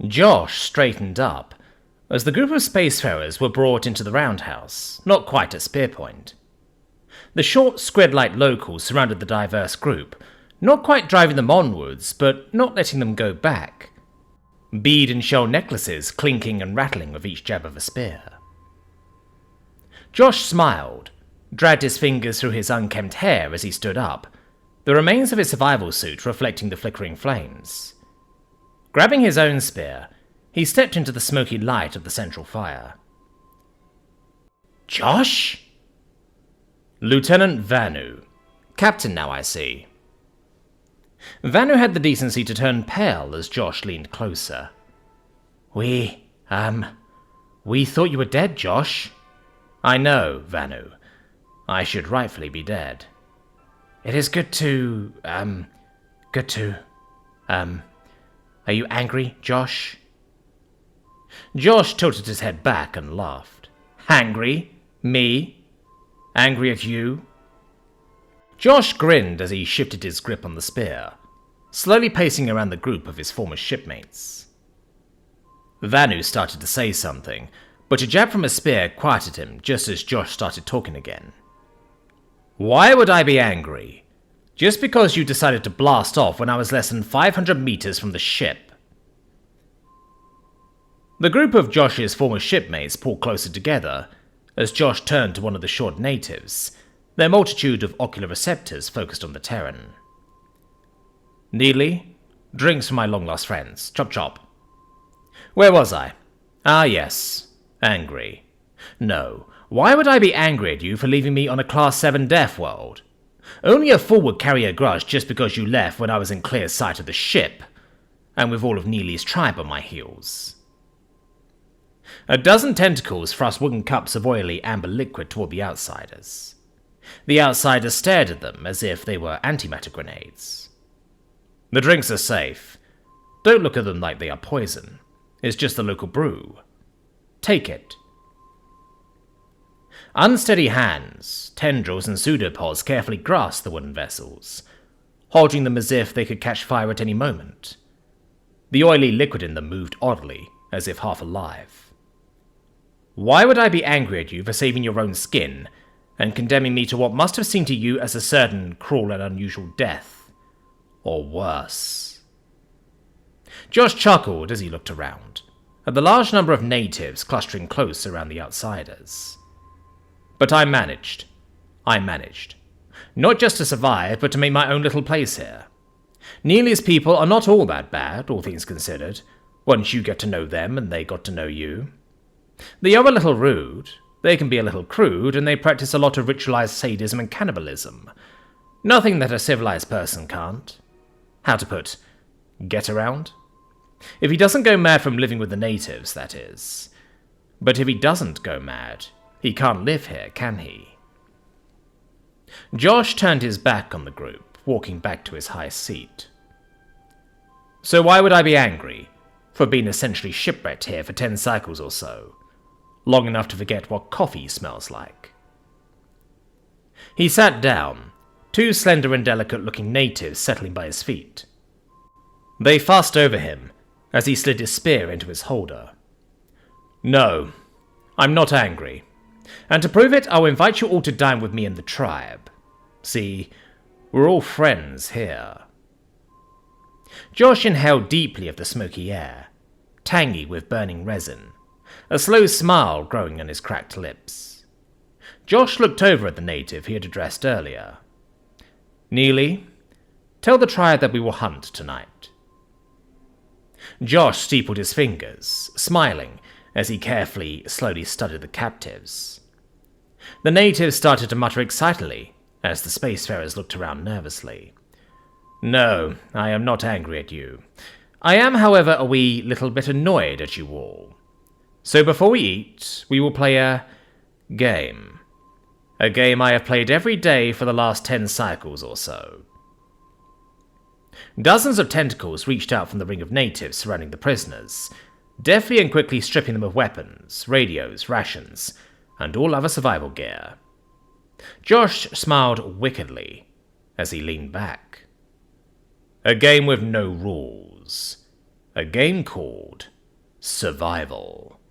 Josh straightened up as the group of spacefarers were brought into the roundhouse, not quite at spear point. The short, squid-like locals surrounded the diverse group, not quite driving them onwards, but not letting them go back. Bead and shell necklaces clinking and rattling with each jab of a spear. Josh smiled, dragged his fingers through his unkempt hair as he stood up, the remains of his survival suit reflecting the flickering flames. Grabbing his own spear, he stepped into the smoky light of the central fire. Josh? Lieutenant Vanu. Captain now, I see. Vanu had the decency to turn pale as Josh leaned closer. We thought you were dead, Josh. I know, Vanu. I should rightfully be dead. It is good to, are you angry, Josh? Josh tilted his head back and laughed. Angry? Me? Angry at you? Josh grinned as he shifted his grip on the spear, slowly pacing around the group of his former shipmates. Vanu started to say something, but a jab from a spear quieted him just as Josh started talking again. Why would I be angry? Just because you decided to blast off when I was less than 500 meters from the ship. The group of Josh's former shipmates pulled closer together as Josh turned to one of the short natives, their multitude of ocular receptors focused on the Terran. Neely, drinks for my long-lost friends. Chop chop. Where was I? Ah, yes. Angry. No, why would I be angry at you for leaving me on a Class 7 death world? Only a fool would carry a grudge just because you left when I was in clear sight of the ship, and with all of Neely's tribe on my heels. A dozen tentacles thrust wooden cups of oily amber liquid toward the outsiders. The outsiders stared at them as if they were antimatter grenades. The drinks are safe. Don't look at them like they are poison. It's just the local brew. Take it. Unsteady hands, tendrils and pseudopods carefully grasped the wooden vessels, holding them as if they could catch fire at any moment. The oily liquid in them moved oddly, as if half alive. Why would I be angry at you for saving your own skin, and condemning me to what must have seemed to you as a certain cruel and unusual death? Or worse? Josh chuckled as he looked around, at the large number of natives clustering close around the outsiders. But I managed. Not just to survive, but to make my own little place here. Neely's people are not all that bad, all things considered, once you get to know them and they got to know you. They are a little rude, they can be a little crude, and they practice a lot of ritualized sadism and cannibalism. Nothing that a civilized person can't. How to put, get around? If he doesn't go mad from living with the natives, that is. But if he doesn't go mad, he can't live here, can he? Josh turned his back on the group, walking back to his high seat. So why would I be angry? For being essentially shipwrecked here for 10 cycles or so. Long enough to forget what coffee smells like. He sat down, two slender and delicate-looking natives settling by his feet. They fussed over him as he slid his spear into his holder. No, I'm not angry. And to prove it, I'll invite you all to dine with me and the tribe. See, we're all friends here. Josh inhaled deeply of the smoky air, tangy with burning resin, a slow smile growing on his cracked lips. Josh looked over at the native he had addressed earlier. Neely, tell the tribe that we will hunt tonight. Josh steepled his fingers, smiling as he carefully, slowly studied the captives. The natives started to mutter excitedly as the spacefarers looked around nervously. No, I am not angry at you. I am, however, a wee little bit annoyed at you all. So before we eat, we will play a game. A game I have played every day for the last 10 cycles or so. Dozens of tentacles reached out from the ring of natives surrounding the prisoners, deftly and quickly stripping them of weapons, radios, rations, and all other survival gear. Josh smiled wickedly as he leaned back. A game with no rules. A game called Survival.